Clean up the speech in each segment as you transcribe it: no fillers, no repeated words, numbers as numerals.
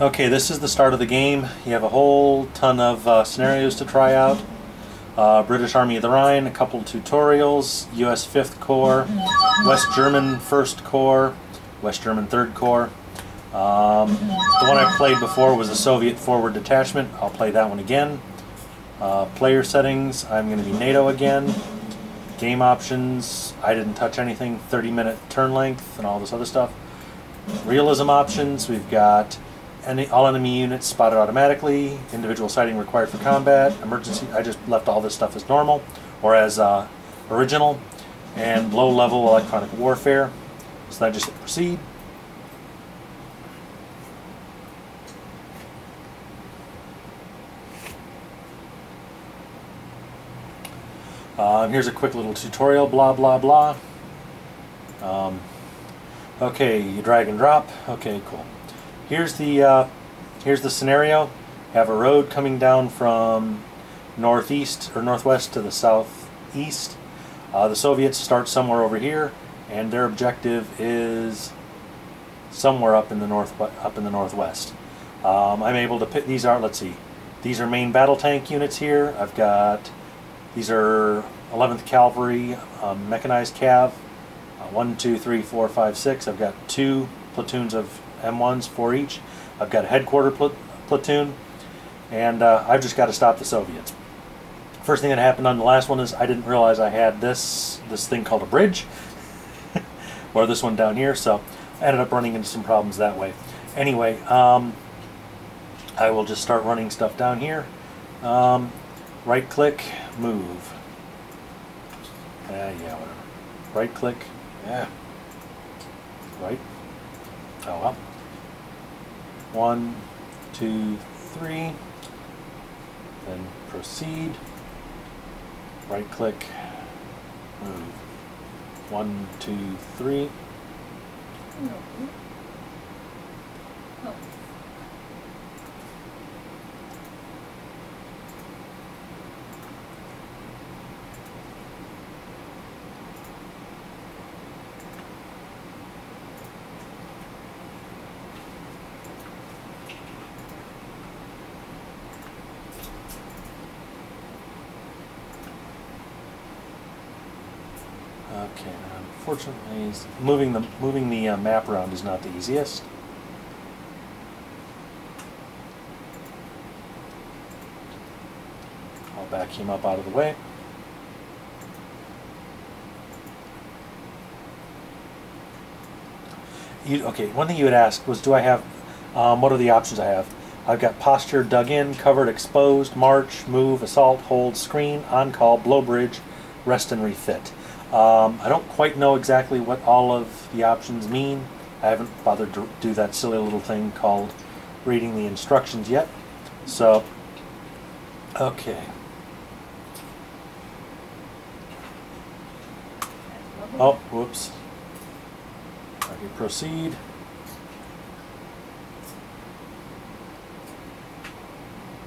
Okay, this is the start of the game. You have a whole ton of scenarios to try out. British Army of the Rhine, a couple tutorials, US 5th Corps, West German 1st Corps, West German 3rd Corps. The one I played before was a Soviet Forward Detachment. I'll play that one again. Player settings, I'm going to be NATO again. Game options, I didn't touch anything, 30-minute turn length and all this other stuff. Realism options, we've got all enemy units spotted automatically, individual sighting required for combat, emergency, I just left all this stuff as normal, or as original, and low-level electronic warfare. So I just hit proceed. Here's a quick little tutorial, blah blah blah. Okay, you drag and drop. Okay, cool. Here's the scenario. You have a road coming down from northeast or northwest to the southeast. The Soviets start somewhere over here, and their objective is somewhere up in the northwest. I'm able to pick. These are, let's see, these are main battle tank units here. I've got, these are 11th Cavalry mechanized cav. 1, 2, 3, 4, 5, 6. I've got 2 platoons of M1s for each. I've got a headquarter platoon, and I've just got to stop the Soviets. First thing that happened on the last one is I didn't realize I had this thing called a bridge, or this one down here, so I ended up running into some problems that way. Anyway, I will just start running stuff down here. Right click, move. Yeah, whatever. Right click, yeah. Right. Oh well. 1, 2, 3. Then proceed. Right click, move. 1, 2, 3. No. Oh. Okay, unfortunately, moving the map around is not the easiest. I'll back him up out of the way. Okay, one thing you had asked was, do I have, what are the options I have? I've got posture, dug in, covered, exposed, march, move, assault, hold, screen, on call, blow bridge, rest and refit. I don't quite know exactly what all of the options mean. I haven't bothered to do that silly little thing called reading the instructions yet. So, okay. Oh, whoops. Okay, proceed.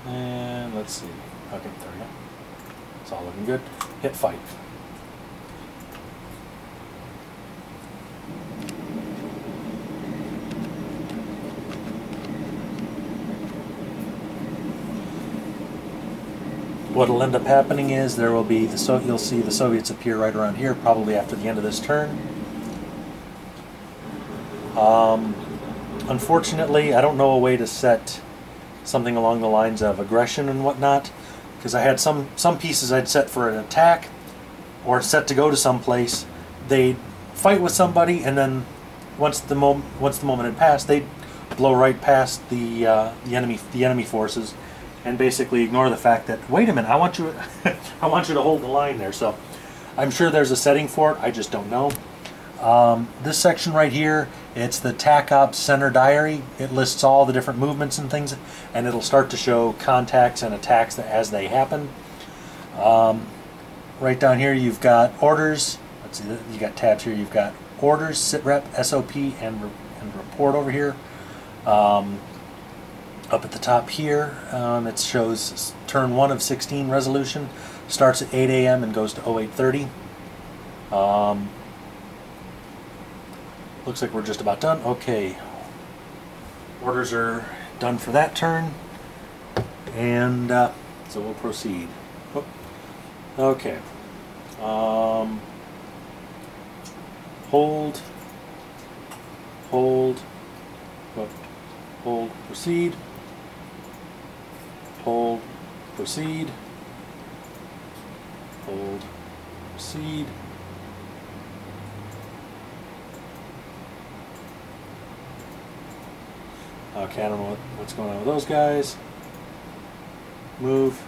And let's see. Okay, there we go. It's all looking good. Hit fight. What'll end up happening is there will be you'll see the Soviets appear right around here, probably after the end of this turn. Unfortunately, I don't know a way to set something along the lines of aggression and whatnot, because I had some pieces I'd set for an attack or set to go to some place. They'd fight with somebody, and then once the moment had passed, they'd blow right past the enemy forces, and basically ignore the fact that, wait a minute, I want you I want you to hold the line there. So I'm sure there's a setting for it, I just don't know. This section right here, it's the TAC-Ops Center Diary. It lists all the different movements and things, and it'll start to show contacts and attacks as they happen. Right down here you've got orders. Let's see, you got tabs here. You've got orders, sitrep, SOP, and report over here. Up at the top here, it shows turn 1 of 16 resolution. Starts at 8 a.m. and goes to 08:30. Looks like we're just about done. Okay. Orders are done for that turn. And so we'll proceed. Oh, okay. Hold, hold, oh, hold, proceed, hold, proceed, hold, proceed. Okay, I don't know what's going on with those guys. Move.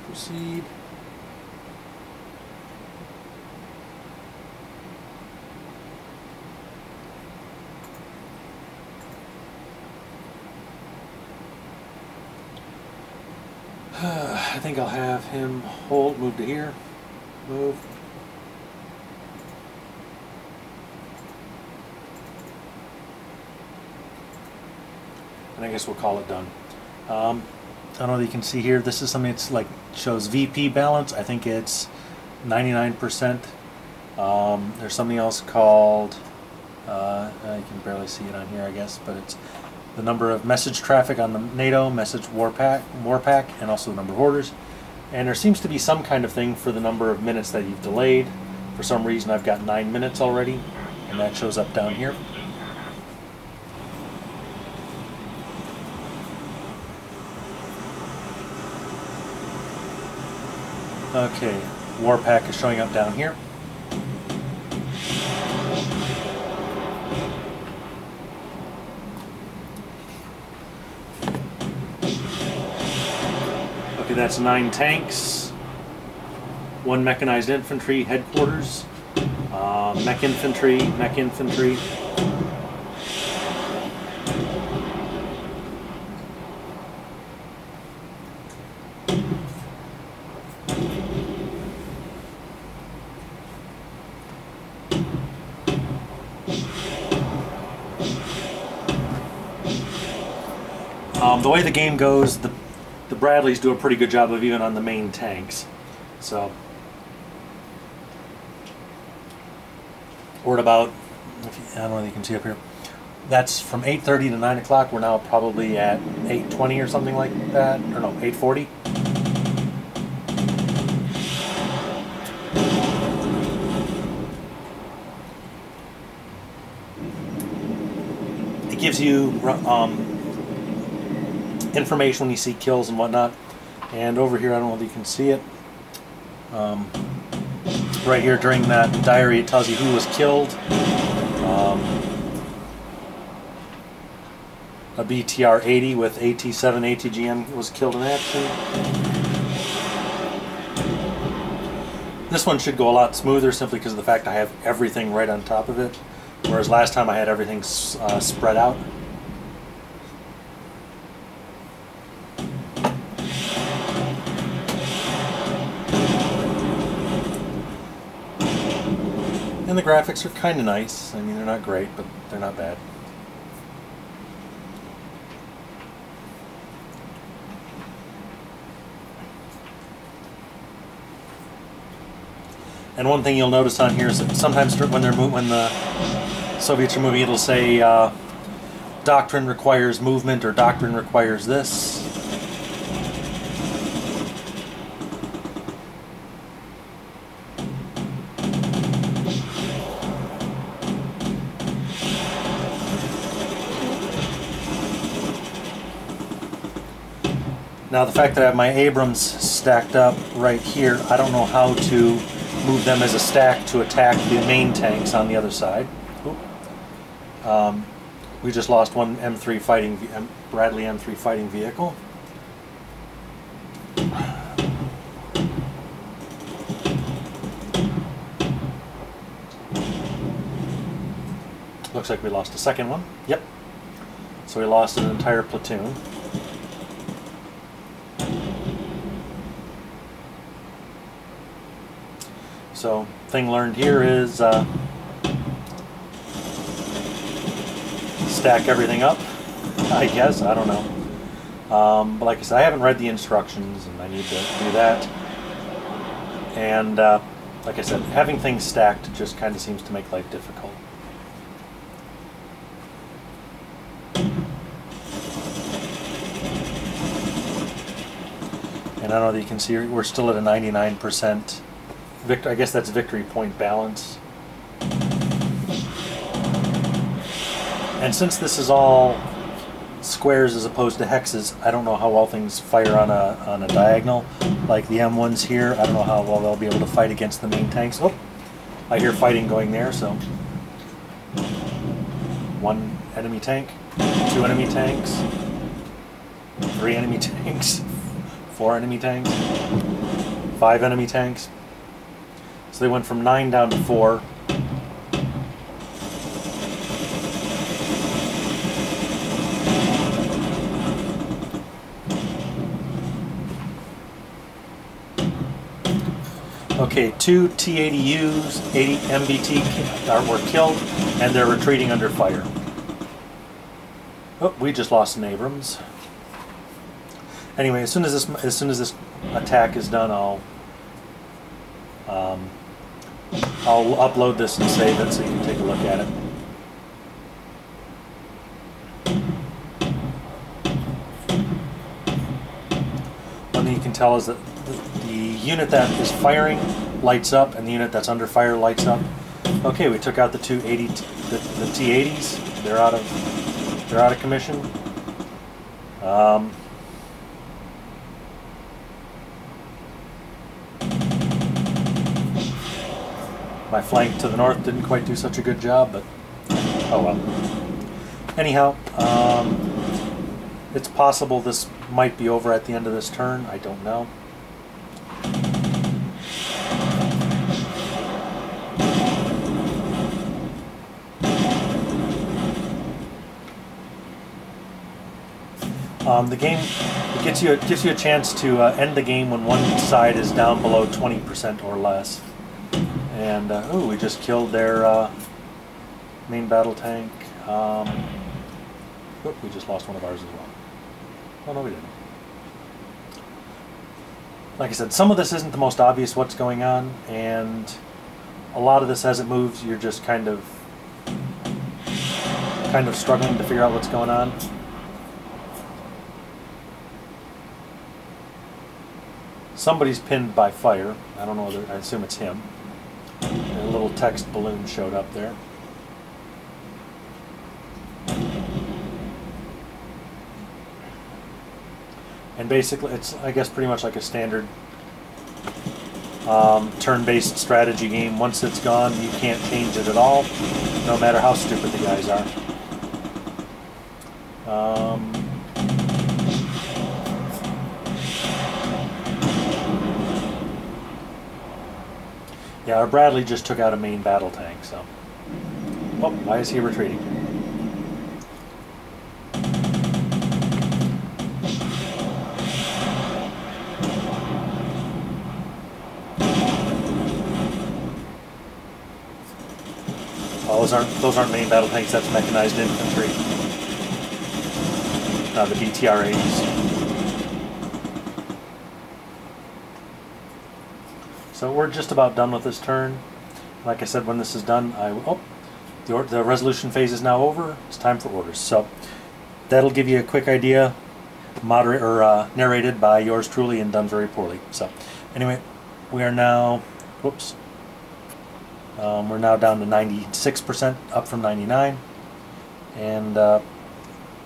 Proceed. I think I'll have him hold, move to here, move. And I guess we'll call it done. I don't know if you can see here, this is something that's like shows VP balance. I think it's 99%. There's something else called, I can barely see it on here I guess, but it's the number of message traffic on the NATO message war pack, and also the number of orders. And there seems to be some kind of thing for the number of minutes that you've delayed. For some reason I've got 9 minutes already, and that shows up down here. Okay, war pack is showing up down here. Okay, that's 9 tanks, 1 mechanized infantry headquarters, mech infantry, mech infantry. The way the game goes, the Bradleys do a pretty good job of even on the main tanks. So we're at about, I don't know if you can see up here, that's from 8:30 to 9 o'clock. We're now probably at 8:20 or something like that, or no, 8:40. It gives you information when you see kills and whatnot. And over here, I don't know if you can see it. Right here during that diary, it tells you who was killed. A BTR-80 with AT-7 ATGM was killed in action. This one should go a lot smoother simply because of the fact I have everything right on top of it, whereas last time I had everything spread out. And the graphics are kind of nice. I mean, they're not great, but they're not bad. And one thing you'll notice on here is that sometimes when the Soviets are moving, it'll say doctrine requires movement or doctrine requires this. Now the fact that I have my Abrams stacked up right here, I don't know how to move them as a stack to attack the main tanks on the other side. We just lost one M3 fighting, Bradley M3 fighting vehicle. Looks like we lost a second one. Yep. So we lost an entire platoon. So, thing learned here is stack everything up, I guess, I don't know. But like I said, I haven't read the instructions and I need to do that. And like I said, having things stacked just kind of seems to make life difficult. And I don't know that you can see, we're still at a 99% I guess that's victory point balance. And since this is all squares as opposed to hexes, I don't know how well things fire on a diagonal. Like the M1s here, I don't know how well they'll be able to fight against the main tanks. Oh, I hear fighting going there, so. One enemy tank, two enemy tanks, three enemy tanks, four enemy tanks, five enemy tanks. So they went from 9 down to 4. Okay, 2 T-80Us, 80 MBT were killed, and they're retreating under fire. Oh, we just lost an Abrams. Anyway, as soon as this attack is done, I'll upload this and save it so you can take a look at it. One thing you can tell is that the unit that is firing lights up, and the unit that's under fire lights up. Okay, we took out the the T-80s. They're out of commission. My flank to the north didn't quite do such a good job, but oh well. Anyhow, it's possible this might be over at the end of this turn. I don't know. The game gives you a chance to end the game when one side is down below 20% or less. And oh, we just killed their main battle tank. Oh, we just lost one of ours as well. Oh no, we didn't. Like I said, some of this isn't the most obvious what's going on, and a lot of this as it moves, you're just kind of struggling to figure out what's going on. Somebody's pinned by fire. I don't know whether, I assume it's him. And a little text balloon showed up there. And basically, it's, I guess, pretty much like a standard turn-based strategy game. Once it's gone, you can't change it at all, no matter how stupid the guys are. Yeah, our Bradley just took out a main battle tank, so. Oh, why is he retreating? Oh, those aren't main battle tanks, that's mechanized infantry. The BTR-80s. So we're just about done with this turn. Like I said, when this is done, the resolution phase is now over. It's time for orders. So that'll give you a quick idea, narrated by yours truly and done very poorly. So anyway, we are now, whoops, we're now down to 96%, up from 99, and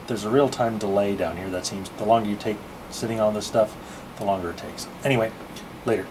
there's a real-time delay down here. That seems, the longer you take sitting on this stuff, the longer it takes. Anyway, later.